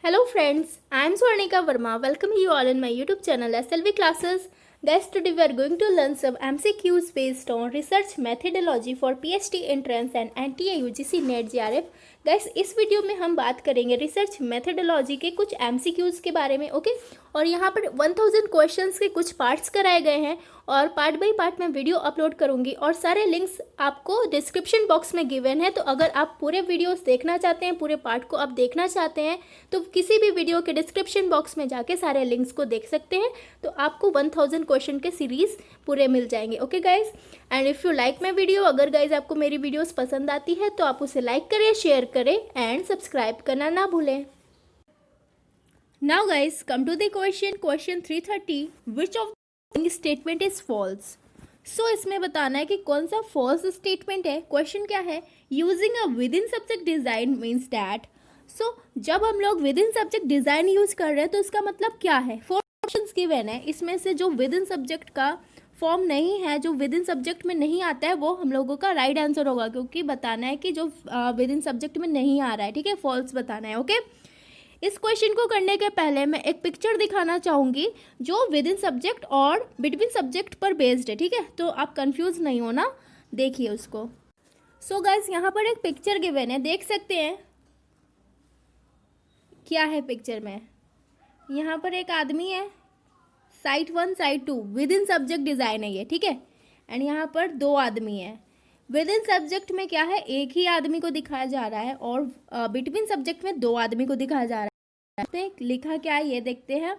Hello friends, I am Swarnika Verma. Welcome you all in my YouTube channel SLV classes. Guys, today we are going to learn some MCQs based on research methodology for PhD entrance and NTA UGC NET JRF. Guys इस video में हम बात करेंगे research methodology के कुछ MCQs के बारे में, ओके। और यहाँ पर 1000 क्वेश्चंस के कुछ पार्ट्स कराए गए हैं और पार्ट बाय पार्ट मैं वीडियो अपलोड करूँगी और सारे लिंक्स आपको डिस्क्रिप्शन बॉक्स में गिवन है। तो अगर आप पूरे वीडियोस देखना चाहते हैं, पूरे पार्ट को आप देखना चाहते हैं, तो किसी भी वीडियो के डिस्क्रिप्शन बॉक्स में जाके सारे लिंक्स को देख सकते हैं। तो आपको 1000 क्वेश्चन के सीरीज़ पूरे मिल जाएंगे, okay guys. And if you like my video, अगर गाइज आपको मेरी वीडियोस पसंद आती है तो आप उसे लाइक करें, शेयर करें एंड सब्सक्राइब करना ना भूलें। Now guys come to the question 330, which of statement is false. So इसमें बताना है कि कौन सा फॉल्स स्टेटमेंट है। क्वेश्चन क्या है, using a within subject design means that. So जब हम लोग within subject design use कर रहे हैं तो इसका मतलब क्या है। 4 ऑप्शंस गिवन है, इसमें से जो विद इन सब्जेक्ट का फॉर्म नहीं है, जो विद इन सब्जेक्ट में नहीं आता है, वो हम लोगों का राइट आंसर होगा, क्योंकि बताना है कि जो विद इन सब्जेक्ट में नहीं आ रहा है, ठीक है, फॉल्स बताना है, ओके। इस क्वेश्चन को करने के पहले मैं एक पिक्चर दिखाना चाहूँगी जो विद इन सब्जेक्ट और बिटवीन सब्जेक्ट पर बेस्ड है, ठीक है, तो आप कंफ्यूज नहीं होना, देखिए उसको। सो गाइस यहाँ पर एक पिक्चर गिवन है, देख सकते हैं क्या है पिक्चर में। यहाँ पर एक आदमी है, site 1 site 2 with in subject design है ये, ठीक है। एंड यहाँ पर 2 आदमी है। विद इन सब्जेक्ट में क्या है, एक ही आदमी को दिखाया जा रहा है और बिटवीन सब्जेक्ट में 2 आदमी को दिखाया जा रहा है। तो लिखा क्या है ये देखते हैं।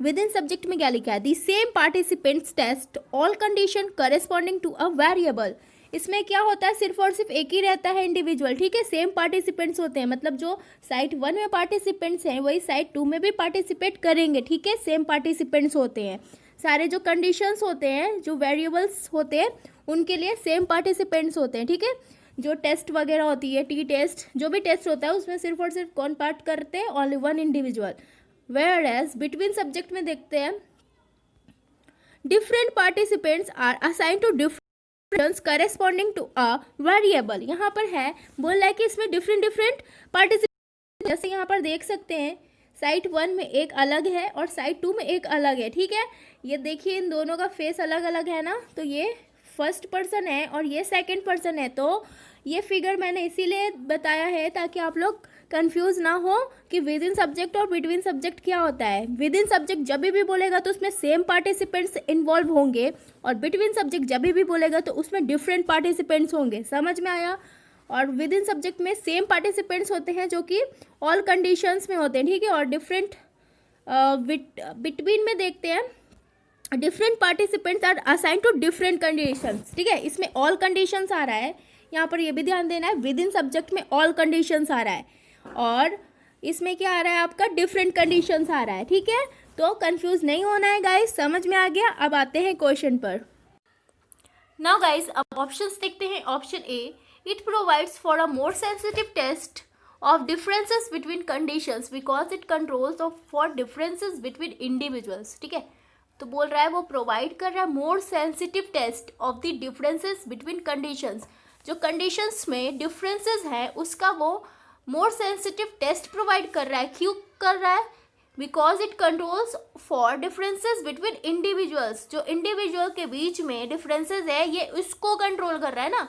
विद इन सब्जेक्ट में क्या लिखा है, the same participants test all condition corresponding to a variable. इसमें क्या होता है, सिर्फ और सिर्फ एक ही रहता है इंडिविजुअल, ठीक है। सेम पार्टिसिपेंट्स होते हैं, मतलब जो साइट 1 में पार्टिसिपेंट्स हैं वही साइट 2 में भी पार्टिसिपेट करेंगे, ठीक है। सेम पार्टिसिपेंट्स होते हैं, सारे जो कंडीशंस होते हैं, जो वेरिएबल्स होते हैं, उनके लिए सेम पार्टिसिपेंट्स होते हैं, ठीक है। जो टेस्ट वगैरह होती है, टी टेस्ट, जो भी टेस्ट होता है उसमें सिर्फ और सिर्फ कौन पार्ट करते हैं, only 1 individual. Whereas between subject में देखते हैं, different participants are assign to different corresponding to a variable. यहाँ पर है, बोल रहा है कि इसमें डिफरेंट पार्टिसिपेंट, जैसे यहाँ पर देख सकते हैं साइट 1 में एक अलग है और साइट 2 में एक अलग है, ठीक है। ये देखिए इन दोनों का फेस अलग अलग है ना, तो ये फर्स्ट पर्सन है और ये सेकंड पर्सन है। तो ये फिगर मैंने इसीलिए बताया है ताकि आप लोग कंफ्यूज ना हो कि विद इन सब्जेक्ट और बिटवीन सब्जेक्ट क्या होता है। विद इन सब्जेक्ट जब भी बोलेगा तो उसमें सेम पार्टिसिपेंट्स इन्वॉल्व होंगे और बिटवीन सब्जेक्ट जब भी बोलेगा तो उसमें डिफरेंट पार्टिसिपेंट्स होंगे, समझ में आया। और विद इन सब्जेक्ट में सेम पार्टिसिपेंट्स होते हैं जो कि ऑल कंडीशंस में होते हैं, ठीक है। और डिफरेंट बिटवीन में देखते हैं, different participants are assign to different conditions, ठीक है। इसमें ऑल कंडीशंस आ रहा है, यहाँ पर ये भी ध्यान देना है, विद इन सब्जेक्ट में ऑल कंडीशंस आ रहा है और इसमें क्या आ रहा है आपका, डिफरेंट कंडीशंस आ रहा है, ठीक है। तो कंफ्यूज नहीं होना है गाइस, समझ में आ गया। अब आते हैं क्वेश्चन पर। नाउ गाइस अब ऑप्शंस देखते हैं। Option A, it provides for a more sensitive test of differences between conditions because it controls of for differences between individuals, ठीक है। तो बोल रहा है वो प्रोवाइड कर रहा है more sensitive test of the differences between conditions, जो कंडीशंस में डिफरेंसेस है उसका वो मोर सेंसिटिव टेस्ट प्रोवाइड कर रहा है। क्यों कर रहा है, because it controls for differences between individuals, जो इंडिविजुअल के बीच में डिफरेंसेस है ये उसको कंट्रोल कर रहा है ना।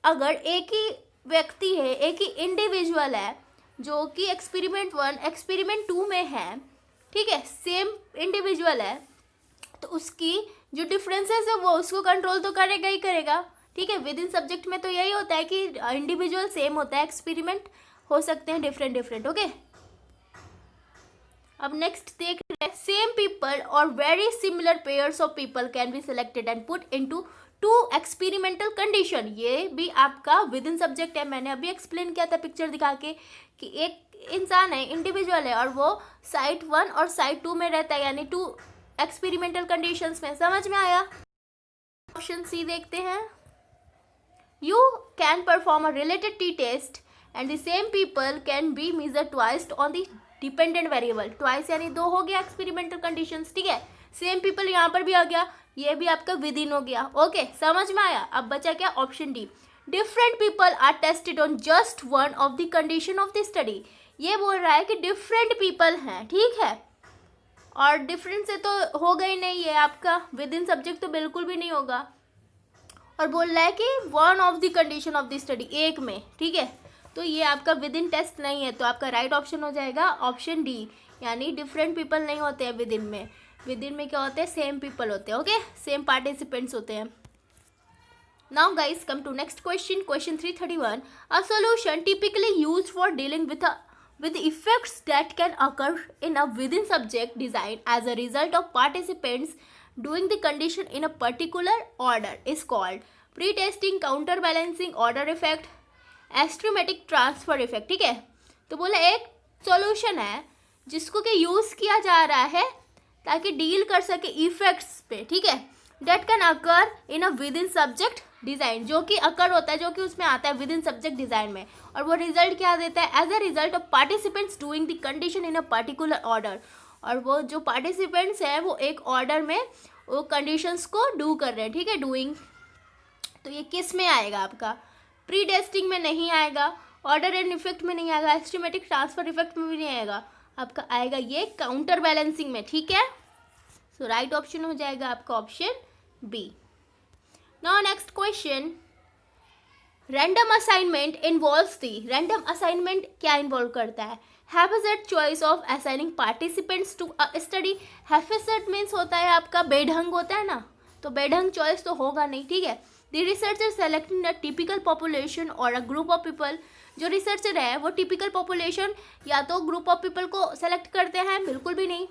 अगर एक ही व्यक्ति है, एक ही इंडिविजुअल है जो कि एक्सपेरिमेंट 1 एक्सपेरिमेंट 2 में है, ठीक है, सेम इंडिविजुअल है, तो उसकी जो डिफरेंसेस है वो उसको कंट्रोल तो करेगा ही करेगा, ठीक है। विद इन सब्जेक्ट में तो यही होता है कि इंडिविजुअल सेम होता है, एक्सपेरिमेंट हो सकते हैं डिफरेंट, ओके। अब नेक्स्ट देख रहे हैं, सेम पीपल और very similar pairs of people can be selected and put into 2 experimental condition. ये भी आपका विद इन सब्जेक्ट है, मैंने अभी एक्सप्लेन किया था पिक्चर दिखा के कि एक इंसान है, इंडिविजुअल है और वो साइट 1 और साइट 2 में रहता है, यानी 2 एक्सपेरिमेंटल कंडीशंस में, समझ में आया। ऑप्शन सी देखते हैं, you can perform a related t-test and the same people can be measured twice on the dependent variable। twice यानी 2 हो गया एक्सपेरिमेंटल कंडीशंस, ठीक है। सेम पीपल यहाँ पर भी आ गया, ये भी आपका विद इन हो गया, ओके, समझ में आया। अब बचा क्या, option D, different people are tested on just one of the condition of the study. ये बोल रहा है कि डिफरेंट पीपल हैं, ठीक है, और डिफरेंट से तो होगा ही नहीं, ये आपका विद इन सब्जेक्ट तो बिल्कुल भी नहीं होगा। और बोल रहा है कि one of the condition of the study, एक में, ठीक है, तो ये आपका विद इन टेस्ट नहीं है, तो आपका राइट ऑप्शन हो जाएगा ऑप्शन डी, यानी डिफरेंट पीपल नहीं होते हैं विद इन में। विद इन में क्या होते हैं, सेम पीपल होते हैं, ओके, सेम पार्टिसिपेंट्स होते हैं। Now guys, come to next question, question 331. A solution typically used for dealing with effects that can occur in a within subject design as a result of participants doing the condition in a particular order is called pre-testing, counterbalancing, order effect, asymmetric transfer effect, ठीक है। तो बोला एक solution है जिसको कि use किया जा रहा है ताकि डील कर सके इफेक्ट्स पे, ठीक है, date can occur in a within subject design, जो कि अकर होता है, जो कि उसमें आता है विद इन सब्जेक्ट डिज़ाइन में, और वो रिजल्ट क्या देता है, as a result of participants doing the condition in a particular order, और वो जो पार्टिसिपेंट्स हैं वो एक ऑर्डर में वो कंडीशंस को डू कर रहे हैं, ठीक है, डूइंग। तो ये किस में आएगा आपका, प्री टेस्टिंग में नहीं आएगा, ऑर्डर एंड इफेक्ट में नहीं आएगा, एस्टिमेटिक ट्रांसफर इफेक्ट में भी नहीं आएगा, आपका आएगा ये काउंटर बैलेंसिंग में, ठीक है। सो राइट ऑप्शन हो जाएगा आपका option B. Now next question, random assignment involves the, random assignment क्या इन्वॉल्व करता है, haphazard choice of assigning participants to a study. Haphazard means होता है आपका बेढंग होता है ना, तो बेढंग चॉइस तो होगा नहीं, ठीक है। The researcher selecting a typical population और अ ग्रुप ऑफ पीपल, जो रिसर्चर है वो टिपिकल पॉपुलेशन या तो ग्रुप ऑफ पीपल को सेलेक्ट करते हैं, बिल्कुल भी नहीं।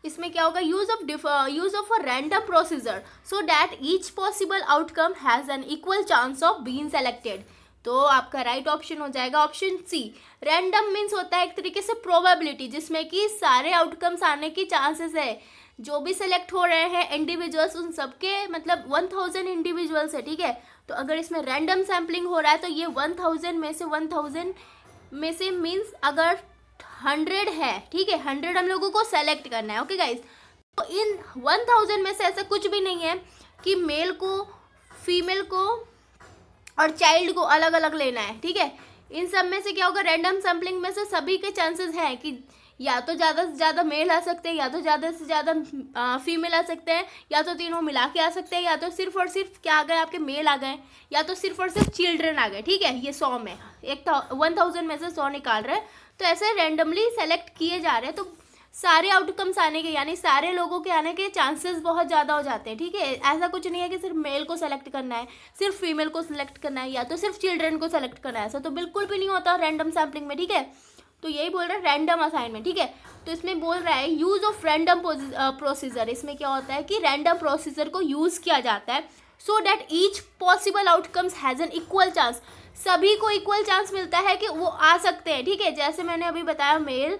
इसमें क्या होगा, use of a random procedure so that each possible outcome has an equal chance of being selected. तो आपका राइट ऑप्शन हो जाएगा ऑप्शन सी। रैंडम मीन्स होता है एक तरीके से प्रोबेबिलिटी, जिसमें कि सारे आउटकम्स आने की चांसेस है, जो भी सेलेक्ट हो रहे हैं इंडिविजुअल्स उन सबके मतलब 1000 इंडिविजुअल्स है, ठीक है। तो अगर इसमें रैंडम सैम्पलिंग हो रहा है तो ये 1000 में से मीन्स अगर 100 है, ठीक है, 100 हम लोगों को सेलेक्ट करना है, ओके गाइज। तो इन 1000 में से ऐसा कुछ भी नहीं है कि मेल को, फीमेल को और चाइल्ड को अलग अलग लेना है, ठीक है। इन सब में से क्या होगा, रैंडम सैम्पलिंग में से सभी के चांसेस हैं कि या तो ज़्यादा से ज़्यादा मेल आ सकते हैं, या तो ज़्यादा से ज़्यादा फीमेल आ सकते हैं, या तो तीनों मिला के आ सकते हैं, या तो सिर्फ और सिर्फ क्या आ गए आपके मेल आ गए, या तो सिर्फ और सिर्फ चिल्ड्रन आ गए, ठीक है। ये 100 में, 1000 में से 100 निकाल रहे हैं, तो ऐसे रैंडमली सेलेक्ट किए जा रहे हैं, तो सारे आउटकम्स आने के यानी सारे लोगों के आने के चांसेस बहुत ज़्यादा हो जाते हैं, ठीक है। ऐसा कुछ नहीं है कि सिर्फ मेल को सेलेक्ट करना है, सिर्फ फीमेल को सेलेक्ट करना है, या तो सिर्फ चिल्ड्रन को सेलेक्ट करना है, ऐसा तो बिल्कुल भी नहीं होता रैंडम सैम्पलिंग में, ठीक है। तो यही बोल रहा है रैंडम असाइनमेंट, ठीक है। तो इसमें बोल रहा है यूज़ ऑफ रैंडम प्रोसीजर, इसमें क्या होता है कि रैंडम प्रोसीजर को यूज़ किया जाता है so that each possible outcomes has an equal chance, सभी को इक्वल चांस मिलता है कि वो आ सकते हैं, ठीक है। जैसे मैंने अभी बताया मेल,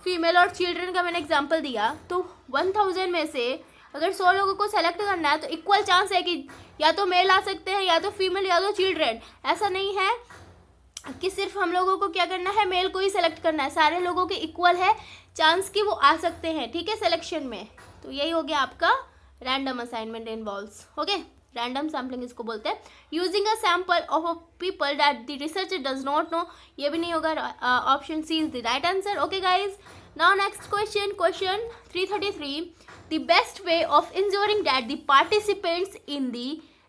फीमेल और चिल्ड्रन का मैंने एग्जांपल दिया, तो 1000 में से अगर 100 लोगों को सेलेक्ट करना है तो इक्वल चांस है कि या तो मेल आ सकते हैं, या तो फीमेल, या तो चिल्ड्रन। ऐसा नहीं है कि सिर्फ हम लोगों को क्या करना है, मेल को ही सेलेक्ट करना है, सारे लोगों के इक्वल है चांस कि वो आ सकते हैं, ठीक है, सिलेक्शन में। तो यही हो गया आपका random assignment involves, okay. Random sampling इसको बोलते हैं। Using a sample of a people that the researcher does not know, ये भी नहीं होगा, option C is the right answer, okay guys. Now next question, question 333, the best way of ensuring that the participants in the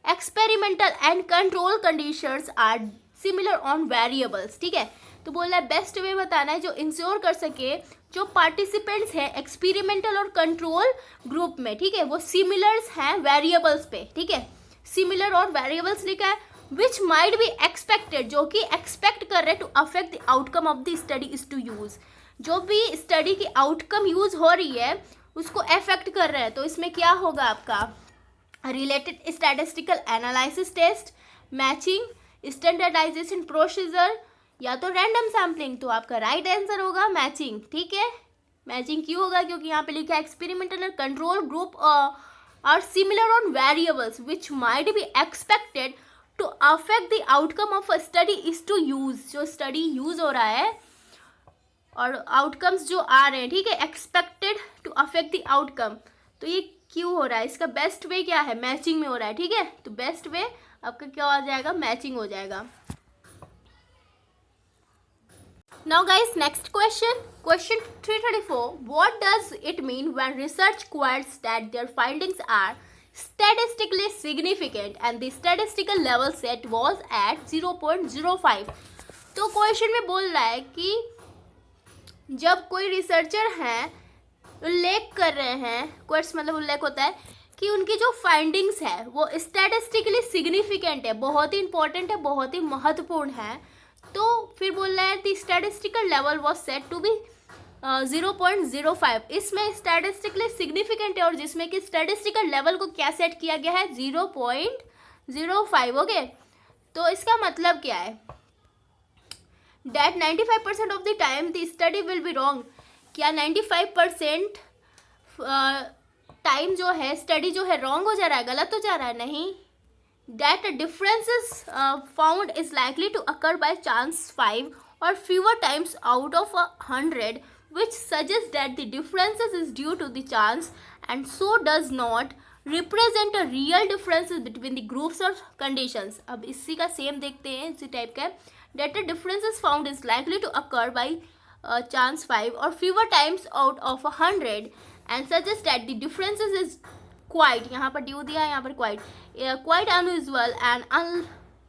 experimental and control conditions are similar on variables, ठीक है। तो बोल रहा है बेस्ट वे बताना है जो ensure कर सके जो पार्टिसिपेंट्स हैं एक्सपेरिमेंटल और कंट्रोल ग्रुप में, ठीक है, वो सिमिलर्स हैं वेरिएबल्स पे, ठीक है। सिमिलर और वेरिएबल्स लिखा है विच माइट बी एक्सपेक्टेड, जो कि एक्सपेक्ट कर रहे हैं to affect the outcome of the study is to use, जो भी स्टडी की आउटकम यूज हो रही है उसको अफेक्ट कर रहे हैं। तो इसमें क्या होगा आपका related statistical analysis test, matching, standardisation procedure, या तो रैंडम सैम्पलिंग। तो आपका राइट आंसर होगा मैचिंग, ठीक है। मैचिंग क्यों होगा, क्योंकि यहाँ पे लिखा है experimental control group are similar on variables which might be expected to affect the outcome of a study is to use, जो स्टडी यूज हो रहा है और आउटकम्स जो आ रहे हैं, ठीक है, expected to affect the outcome. तो ये क्यों हो रहा है, इसका बेस्ट वे क्या है, मैचिंग में हो रहा है, ठीक है। तो बेस्ट वे आपका क्या हो जाएगा, मैचिंग हो जाएगा। Now guys, next question. Question 334. What does it mean when research quotes that their findings are statistically significant and the statistical level set was at 0.05? तो क्वेश्चन में बोल रहा है कि जब कोई रिसर्चर हैं उल्लेख कर रहे हैं, क्वेश्चन मतलब उल्लेख होता है कि उनकी जो फाइंडिंग्स है वो स्टैटिस्टिकली सिग्निफिकेंट है, बहुत ही इंपॉर्टेंट है, बहुत ही महत्वपूर्ण है, तो फिर बोल रहा है the statistical level was set to be 0.05। इसमें स्टैटिस्टिकली सिग्निफिकेंट है और जिसमें कि स्टैटिस्टिकल लेवल को क्या सेट किया गया है 0.05। ओके, तो इसका मतलब क्या है that 95% of the time the study will be wrong। क्या 95% टाइम जो है स्टडी जो है रॉन्ग हो जा रहा है, गलत हो जा रहा है? नहीं। that differences found is likely to occur by chance 5 or fewer times out of 100, which suggests that the differences is due to the chance and so does not represent a real differences between the groups or conditions। अब इसी का same देखते हैं, इसी type का that the differences found is likely to occur by chance 5 or fewer times out of 100 and suggests that the differences is quite, यहाँ पर due दिया है, यहाँ पर quite unusual and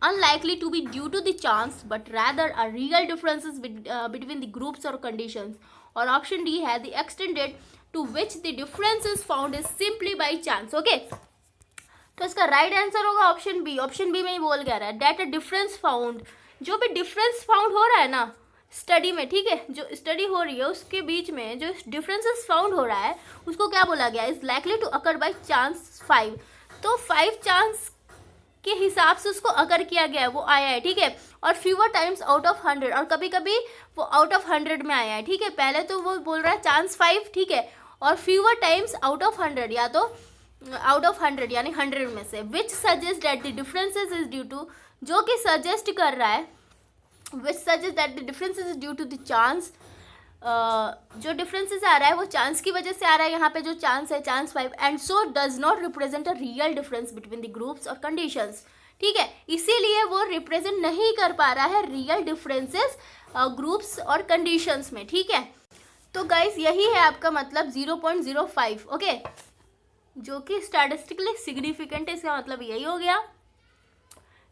unlikely to be due to the chance but rather a real differences between the groups or conditions। और option D है the extended to which the differences found is simply by chance। Okay, तो इसका right answer होगा option B. Option B में ही बोल गया रहा है that a difference found, जो भी डिफरेंस फाउंड हो रहा है ना स्टडी में, ठीक है, जो स्टडी हो रही है उसके बीच में जो डिफरेंसेस फाउंड हो रहा है उसको क्या बोला गया, is likely to occur by chance 5। तो 5 चांस के हिसाब से उसको अकर किया गया है, वो आया है, ठीक है, और फ्यूअर टाइम्स आउट ऑफ 100, और कभी कभी वो आउट ऑफ 100 में आया है, ठीक है। पहले तो वो बोल रहा है चांस 5, ठीक है, और फ्यूअर टाइम्स आउट ऑफ 100, या तो आउट ऑफ 100 यानी 100 में से, which suggest that the differences is due to, जो कि सजेस्ट कर रहा है which suggest that the differences is due to the chance, जो डिफरेंसेस आ रहा है वो चांस की वजह से आ रहा है, यहाँ पे जो चांस है chance 5, and so does not represent a real difference between the groups और कंडीशंस, ठीक है, इसीलिए वो रिप्रेजेंट नहीं कर पा रहा है रियल डिफरेंसेस ग्रुप्स और कंडीशंस में, ठीक है। तो गाइस यही है आपका मतलब 0.05, ओके, जो कि स्टैटिस्टिकली सिग्निफिकेंट है, इसका मतलब यही हो गया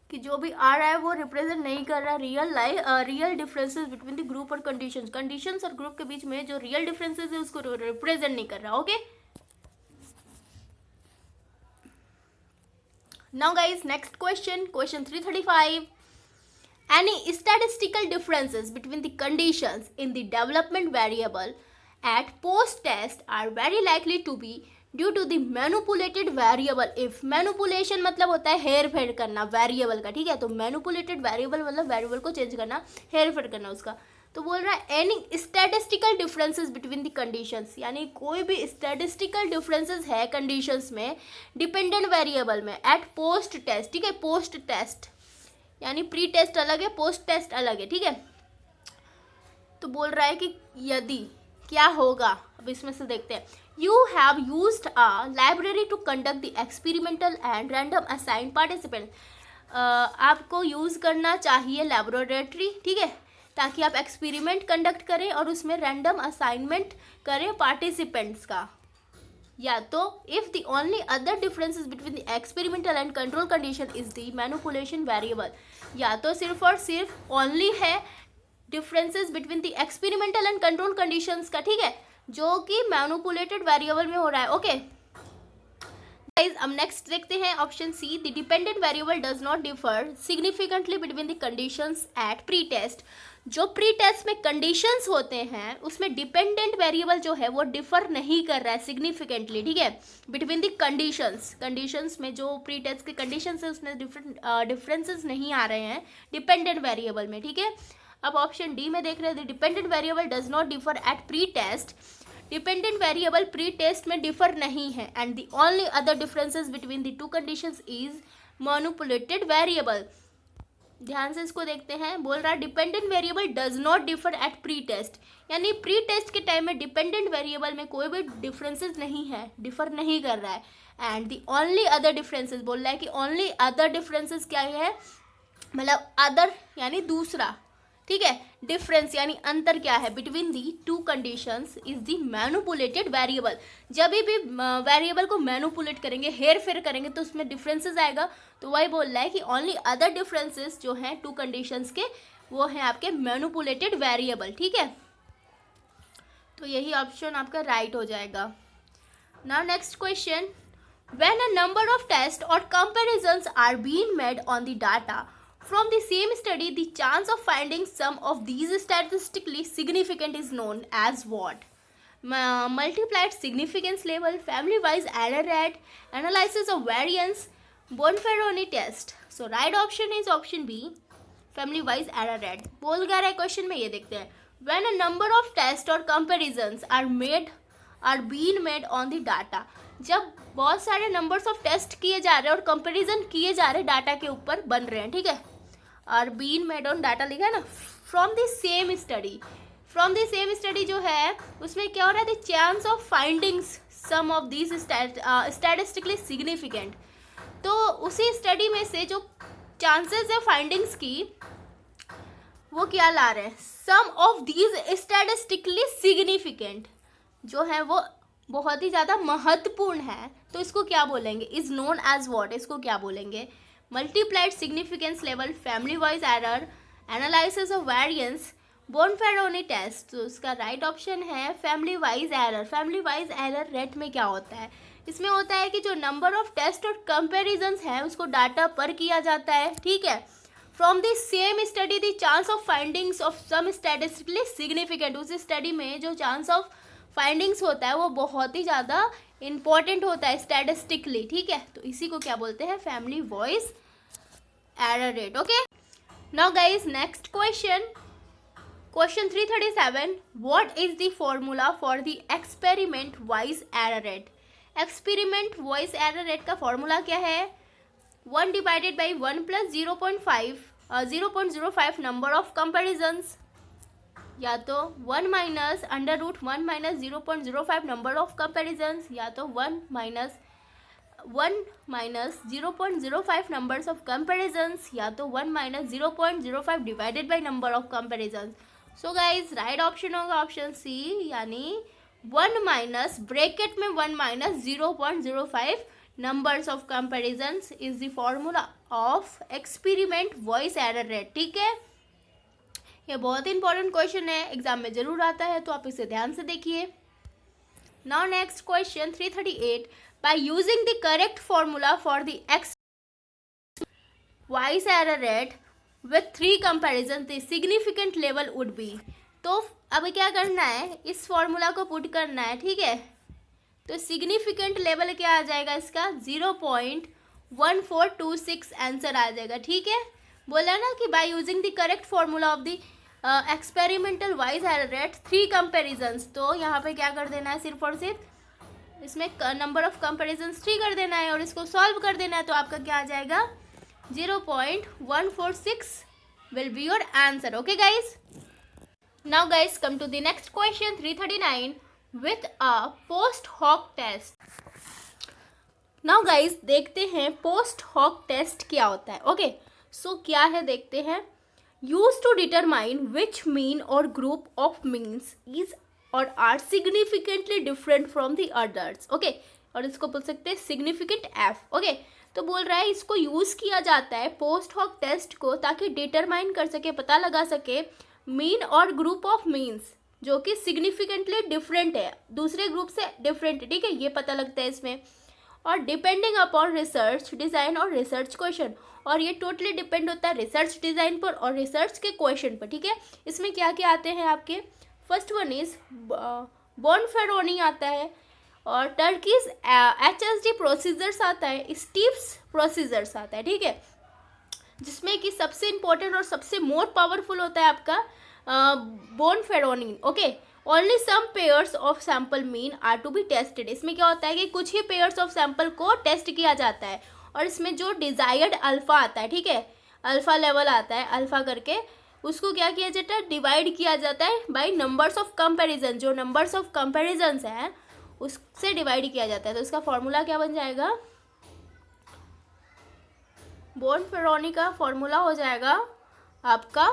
कि जो भी आ रहा है वो रिप्रेजेंट नहीं कर रहा real differences between the group और कंडीशंस और ग्रुप के बीच में जो रियल डिफरेंसेस है उसको रिप्रेजेंट नहीं कर रहा। Okay, now guys next question 335। Any statistical differences between the conditions in the development variable at post test are very likely to be due to the manipulated variable if. Manipulation मतलब होता है हेर फेर करना variable का, ठीक है, तो manipulated variable मतलब वेरिएबल को चेंज करना, हेर फेर करना उसका। तो बोल रहा है any statistical differences between the conditions, यानी कोई भी स्टैटिस्टिकल डिफरेंसेस है कंडीशंस में डिपेंडेंट वेरिएबल में एट पोस्ट टेस्ट, ठीक है, पोस्ट टेस्ट यानी प्री टेस्ट अलग है, पोस्ट टेस्ट अलग है, ठीक है। तो बोल रहा है कि यदि क्या होगा, अब इसमें से देखते हैं। You have used a library to conduct the experimental and random assigned participants। आपको यूज़ करना चाहिए लेबोरेटरी, ठीक है, ताकि आप एक्सपेरिमेंट कंडक्ट करें और उसमें रैंडम असाइनमेंट करें पार्टिसिपेंट्स का। या तो if the only other differences between the experimental and control condition is the manipulation variable, या तो सिर्फ और सिर्फ ओनली है differences between the experimental and control conditions का, ठीक है, जो कि मैनुपुलेटेड वेरिएबल में हो रहा है। ओके गाइस, अब नेक्स्ट देखते हैं option C. The dependent variable does not differ significantly between the conditions at pre test. जो प्री टेस्ट में कंडीशंस होते हैं उसमें डिपेंडेंट वेरिएबल जो है वो डिफर नहीं कर रहा है सिग्निफिकेंटली, ठीक है, बिटवीन द कंडीशंस में जो प्री टेस्ट के कंडीशंस है उसमें डिफरेंसेस नहीं आ रहे हैं डिपेंडेंट वेरिएबल में, ठीक है। अब ऑप्शन डी में देख रहे हैं dependent variable does not differ at pre test. Dependent variable pre test में डिफर नहीं है and the only other differences between the two conditions is manipulated variable. ध्यान से इसको देखते हैं, बोल रहा है dependent variable does not differ at pre test, यानी प्री टेस्ट के टाइम में डिपेंडेंट वेरिएबल में कोई भी डिफरेंसेस नहीं है, डिफर नहीं कर रहा है। And the only other differences बोल रहा है कि ओनली अदर डिफरेंसेस क्या है, मतलब अदर यानी दूसरा, ठीक है। डिफरेंस यानी अंतर क्या है between the to conditions is the manipulated variable. जब भी वेरिएबल को मैनुपुलेट करेंगे, हेर फेर करेंगे, तो उसमें डिफरेंसेस आएगा। तो वही बोल रहा है कि ओनली अदर डिफरेंसेस जो हैं टू कंडीशंस के, वो हैं आपके मैनुपुलेटेड वेरिएबल। ठीक है, तो यही ऑप्शन आपका राइट हो जाएगा। Now next question, when a number of tests or comparisons are being made on the data from the same study, the chance of finding some of these statistically significant is known as what? Multiplied significance level, family wise error rate, analysis of variance, Bonferroni test. So right option is option B, family wise error rate. बोल क्या रहा है question में, ये देखते हैं। when a number of tests or comparisons are being made on the data, जब बहुत सारे नंबर्स ऑफ टेस्ट किए जा रहे हैं और कंपैरिजन किए जा रहे हैं डाटा के ऊपर बन रहे हैं। ठीक है, और बीन मेड ऑन डाटा लिखा है ना, from the same study. From the same study जो है उसमें क्या हो रहा है, the chance of findings some of this statistically significant. तो उसी स्टडी में से जो चांसेस है फाइंडिंग्स की, वो क्या ला रहे हैं, सम ऑफ दीज स्टैटिस्टिकली सिग्निफिकेंट जो है वो बहुत ही ज़्यादा महत्वपूर्ण है। तो इसको क्या बोलेंगे, इज नोन एज वॉट, इसको क्या बोलेंगे, multiplied significance level, family wise error, analysis of variance, Bonferroni test. तो उसका राइट ऑप्शन है family wise error. Family wise error rate में क्या होता है, इसमें होता है कि जो नंबर ऑफ टेस्ट और कंपेरिजन्स है उसको डाटा पर किया जाता है। ठीक है, from the same study the chance of findings of some statistically significant, उस स्टडी में जो चांस ऑफ फाइंडिंग्स होता है वो बहुत ही ज़्यादा इंपॉर्टेंट होता है स्टैटिस्टिकली। ठीक है, तो इसी को क्या बोलते हैं, family wise error rate. Okay, now guys next question, question 337, what is the formula for the experiment wise error rate. Experiment wise error rate का फॉर्मूला क्या है, 1 divided by 1 plus 0.05 number of comparisons, या तो 1 minus under root 1 minus 0.05 number of comparisons, या तो 1 minus 0.05 numbers of comparisons, या तो 1 minus 0.05 divided by number of comparisons. So guys right option होगा ऑप्शन सी, यानी 1 माइनस ब्रैकेट में 1 minus 0.05 numbers of comparisons is the formula of experiment wise error rate. ठीक है, ये बहुत इंपॉर्टेंट क्वेश्चन है, एग्जाम में जरूर आता है, तो आप इसे ध्यान से देखिए। Now next question 338, by using the correct formula for the x voice error rate with 3 comparison the significant level would be. तो अब क्या करना है, इस फॉर्मूला को पुट करना है। ठीक है, तो सिग्निफिकेंट लेवल क्या आ जाएगा इसका, 0.1426 आंसर आ जाएगा। ठीक है, बोला ना कि by using the correct formula of the experimental wise error rate 3 comparisons, तो यहाँ पे क्या कर देना है, सिर्फ और सिर्फ इसमें नंबर ऑफ कंपेरिजन्स 3 कर देना है और इसको सॉल्व कर देना है। तो आपका क्या आ जाएगा, 0.146 will be your answer. Okay guys, now guys come to the next question 339 with a post hoc test. Now guys देखते हैं पोस्ट हॉक टेस्ट क्या होता है। ओके, सो क्या है देखते हैं, use to determine which mean or group of means is or are significantly different from the others. Okay, और इसको बोल सकते हैं सिग्निफिकेंट एफ। ओके, तो बोल रहा है इसको यूज़ किया जाता है पोस्ट हॉक टेस्ट को, ताकि डिटरमाइन कर सके, पता लगा सके mean or group of means जो कि सिग्निफिकेंटली डिफरेंट है, दूसरे ग्रुप से डिफरेंट है। ठीक है, ये पता लगता है इसमें। और डिपेंडिंग अपॉन रिसर्च डिज़ाइन और रिसर्च क्वेश्चन, और ये टोटली डिपेंड होता है रिसर्च डिज़ाइन पर और रिसर्च के क्वेश्चन पर। ठीक है, इसमें क्या क्या आते हैं आपके, फर्स्ट वन इज बोनफेरोनी आता है, और टर्कीज HSD प्रोसीजर्स आता है, स्टीव्स प्रोसीजर्स आता है। ठीक है, जिसमें कि सबसे इम्पोर्टेंट और सबसे मोर पावरफुल होता है आपका Bonferroni. Okay, only some pairs of sample mean are to be tested. इसमें क्या होता है कि कुछ ही पेयर्स ऑफ सैम्पल को टेस्ट किया जाता है, और इसमें जो डिज़ायर्ड अल्फ़ा आता है, ठीक है, अल्फ़ा लेवल आता है, अल्फ़ा करके उसको क्या किया जाता है, डिवाइड किया जाता है बाय नंबर्स ऑफ कंपैरिजन। जो नंबर्स ऑफ कंपैरिजन्स हैं उससे डिवाइड किया जाता है। तो इसका फॉर्मूला क्या बन जाएगा, बोनफेरोनी का फॉर्मूला हो जाएगा आपका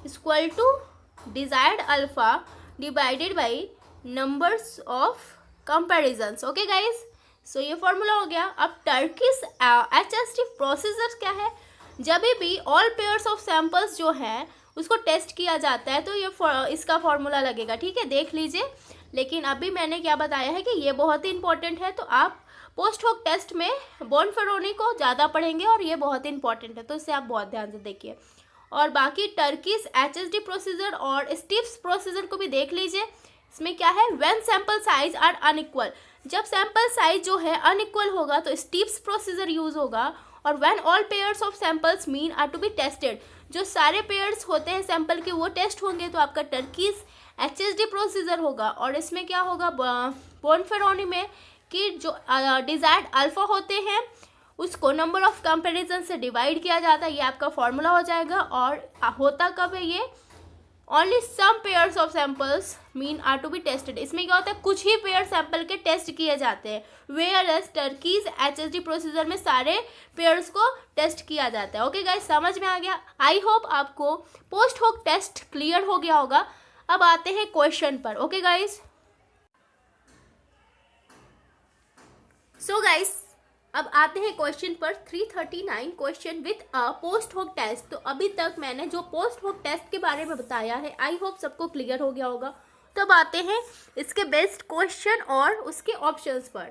equal to desired alpha divided by numbers of comparisons. Okay guys, so ये फॉर्मूला हो गया। अब टर्कीज HST प्रोसीजर क्या है, जब भी ऑल पेयर्स ऑफ सैंपल्स जो हैं उसको टेस्ट किया जाता है तो ये इसका फॉर्मूला लगेगा, ठीक है, देख लीजिए। लेकिन अभी मैंने क्या बताया है कि ये बहुत ही इंपॉर्टेंट है, तो आप पोस्ट होक टेस्ट में बोनफेरोनी को ज़्यादा पढ़ेंगे और ये बहुत ही इंपॉर्टेंट है, तो इसे आप बहुत ध्यान से देखिए। और बाकी टर्कीज HST प्रोसीजर और स्टीव्स प्रोसीजर को भी देख लीजिए। इसमें क्या है, when sample size are unequal, जब सैंपल साइज जो है अनइक्वल होगा तो स्टीव्स प्रोसीजर यूज होगा। और when all pairs of samples mean are to be tested, जो सारे पेयर्स होते हैं सैंपल के वो टेस्ट होंगे तो आपका टर्कीज HST प्रोसीजर होगा। और इसमें क्या होगा, बोनफेरोनी में कि जो डिजायर्ड अल्फा होते हैं उसको नंबर ऑफ कंपैरिजन से डिवाइड किया जाता है, ये आपका फॉर्मूला हो जाएगा। और होता कब है ये, only some pairs of samples mean are to be tested, इसमें क्या होता है, कुछ ही पेयर सैंपल के टेस्ट किए जाते हैं। Whereas Tukey's HST procedure में सारे पेयर्स को टेस्ट किया जाता है। ओके गाइस, समझ में आ गया। आई होप आपको पोस्ट होक टेस्ट क्लियर हो गया होगा। अब आते हैं क्वेश्चन पर। ओके गाइस, सो गाइस अब आते हैं क्वेश्चन पर। 339 question with a post hoc test. तो अभी तक मैंने जो पोस्ट होक टेस्ट के बारे में बताया है आई होप सबको क्लियर हो गया होगा। तब आते हैं इसके बेस्ट क्वेश्चन और उसके ऑप्शंस पर।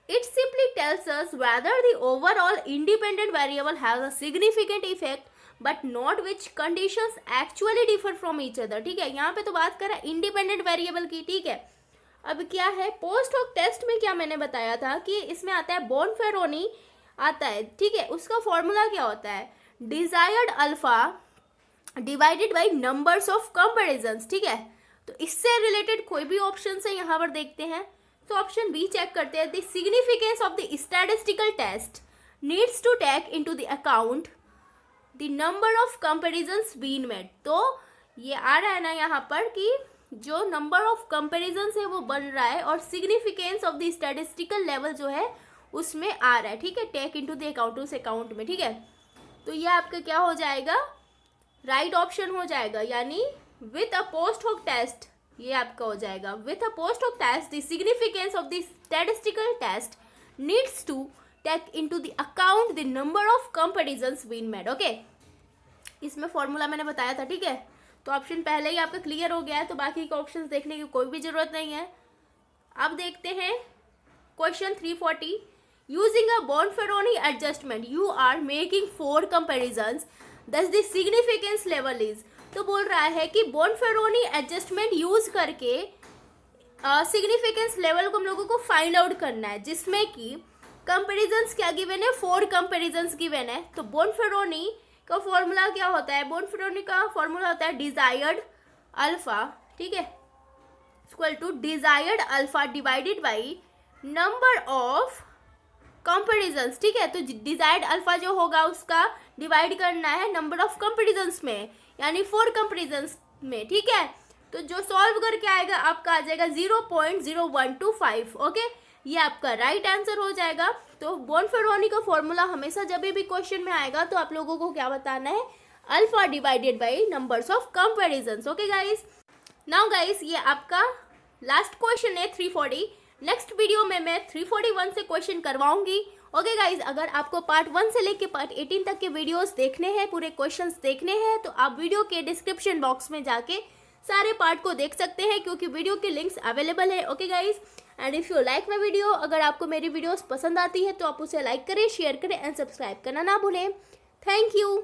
It simply tells us whether the overall independent variable has a significant effect but not which conditions actually differ from each other. ठीक है, यहाँ पे तो बात कर रहा है इंडिपेंडेंट वेरिएबल की। ठीक है, अब क्या है, पोस्ट होक टेस्ट में क्या मैंने बताया था कि इसमें आता है बोनफेरोनी आता है। ठीक है, उसका फॉर्मूला क्या होता है, desired alpha divided by numbers of comparisons. ठीक है, तो इससे रिलेटेड कोई भी ऑप्शन है यहाँ पर देखते हैं। तो ऑप्शन बी चेक करते हैं, the significance of the statistical test needs to take into the account the number of comparisons been made. तो ये आ रहा है ना यहाँ पर कि जो नंबर ऑफ कंपैरिजंस है वो बन रहा है और significance of the statistical level जो है उसमें आ रहा है। ठीक है, टेक इनटू द अकाउंट, उस अकाउंट में। ठीक है, तो ये आपका क्या हो जाएगा, राइट ऑप्शन हो जाएगा, यानी with a post hoc test ये आपका हो जाएगा। With a post hoc test the significance of the statistical test needs to take into the account the number of comparisons been made. Okay, इसमें formula मैंने बताया था। ठीक है, तो ऑप्शन पहले ही आपका क्लियर हो गया है, तो बाकी के ऑप्शंस देखने की कोई भी जरूरत नहीं है। अब देखते हैं question 340। Using a Bonferroni adjustment you are making 4 comparisons thus the significance level is. तो बोल रहा है कि बोनफेरोनी एडजस्टमेंट यूज करके सिग्निफिकेंस लेवल को हम लोगों को फाइंड आउट करना है, जिसमें कि कंपैरिजंस क्या गिवन है, 4 कंपैरिजंस गिवन है। तो बोनफेरोनी का फॉर्मूला क्या होता है, बोनफेरोनी का फॉर्मूला होता है डिजायर्ड अल्फा। ठीक है, equal to desired alpha divided by number of comparisons. ठीक है, तो डिजायर्ड अल्फा जो होगा उसका डिवाइड करना है नंबर ऑफ कंपैरिजंस में, यानी 4 कंपैरिजंस में। ठीक है, तो जो सॉल्व करके आएगा आपका आ जाएगा 0.0125। ओके, ये आपका राइट आंसर हो जाएगा। तो बोनफेरोनी का फॉर्मूला हमेशा जब भी क्वेश्चन में आएगा तो आप लोगों को क्या बताना है, alpha divided by numbers of comparisons. Okay guys, now guys ये आपका लास्ट क्वेश्चन है 340। नेक्स्ट वीडियो में मैं 341 से क्वेश्चन करवाऊंगी। ओके गाइज, अगर आपको पार्ट 1 से लेके पार्ट 18 तक के वीडियोस देखने हैं, पूरे क्वेश्चंस देखने हैं, तो आप वीडियो के डिस्क्रिप्शन बॉक्स में जाके सारे पार्ट को देख सकते हैं, क्योंकि वीडियो के लिंक्स अवेलेबल है। Okay guys, and if you like my video, अगर आपको मेरी वीडियोस पसंद आती है तो आप उसे लाइक करें, शेयर करें एंड सब्सक्राइब करना ना भूलें। Thank you.